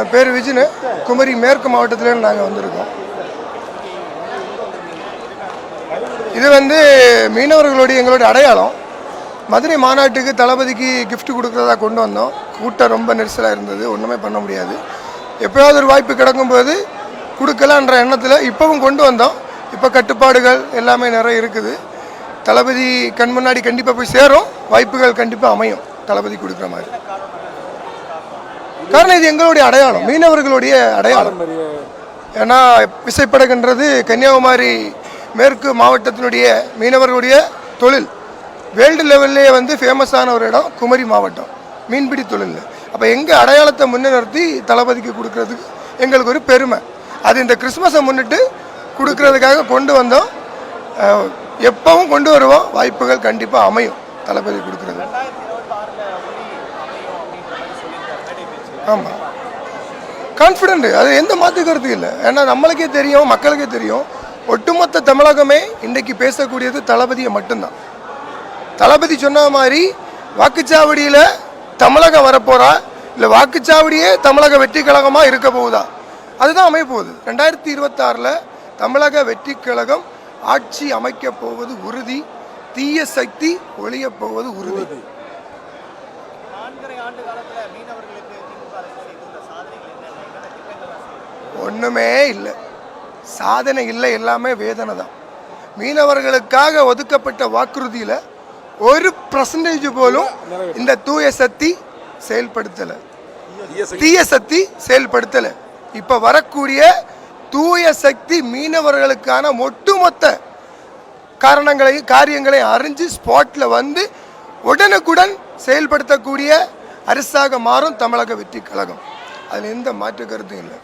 என் பேர் விஜினு, குமரி மேற்கு மாவட்டத்திலேருந்து நாங்கள் வந்திருக்கோம். இது மீனவர்களுடைய எங்களுடைய அடையாளம். மதுரை மாநாட்டுக்கு தளபதிக்கு கிஃப்ட் கொடுக்குறதா கொண்டு வந்தோம். கூட்டம் ரொம்ப நெரிசலாக இருந்தது, ஒன்றுமே பண்ண முடியாது. எப்போயாவது ஒரு வாய்ப்பு கிடைக்கும்போது கொடுக்கலான்ற எண்ணத்தில் இப்போவும் கொண்டு வந்தோம். இப்போ கட்டுப்பாடுகள் எல்லாமே நிறைய இருக்குது. தளபதி கண் முன்னாடி கண்டிப்பாக போய் சேரும், வாய்ப்புகள் கண்டிப்பாக அமையும் தளபதி கொடுக்குற மாதிரி. காரணம் இது எங்களுடைய அடையாளம், மீனவர்களுடைய அடையாளம். ஏன்னா விசைப்படகுன்றது கன்னியாகுமரி மேற்கு மாவட்டத்தினுடைய மீனவர்களுடைய தொழில். வேர்ல்டு லெவல்லே ஃபேமஸான ஒரு இடம் குமரி மாவட்டம் மீன்பிடி தொழில். அப்போ எங்கள் அடையாளத்தை முன்னிறுத்தி தளபதிக்கு கொடுக்கறதுக்கு எங்களுக்கு ஒரு பெருமை. அது இந்த கிறிஸ்மஸை முன்னிட்டு கொடுக்கறதுக்காக கொண்டு வந்தோம். எப்பவும் கொண்டு வருவோம், வாய்ப்புகள் கண்டிப்பாக அமையும் தளபதி கொடுக்கறது. ஆமாம், கான்ஃபிடென்ட், அது எந்த மாற்று கருத்து இல்லை. ஏன்னா நம்மளுக்கே தெரியும், மக்களுக்கே தெரியும், ஒட்டுமொத்த தமிழகமே இன்றைக்கு பேசக்கூடியது தளபதியை மட்டும்தான். தளபதி சொன்ன மாதிரி வாக்குச்சாவடியில் தமிழகம் வரப்போறா, இல்லை வாக்குச்சாவடியே தமிழக வெற்றி கழகமாக இருக்க போகுதா, அதுதான் அமைய போகுது. 2026 தமிழக வெற்றி கழகம் ஆட்சி அமைக்க போவது உறுதி. தீய சக்தி ஒழிய போவது உறுதி. ஒன்றுமே இல்லை, சாதனை இல்லை, எல்லாமே வேதனை தான். மீனவர்களுக்காக ஒதுக்கப்பட்ட வாக்குறுதியில் 1% போலும் இந்த தூய சக்தி செயல்படுத்தலை, தீய சக்தி செயல்படுத்தலை. இப்போ வரக்கூடிய தூய சக்தி மீனவர்களுக்கான ஒட்டுமொத்த காரியங்களை அறிஞ்சு ஸ்பாட்டில் உடனுக்குடன் செயல்படுத்தக்கூடிய அரசாக மாறும் தமிழக வெற்றி கழகம். அதில் எந்த மாற்று கருத்தும் இல்லை.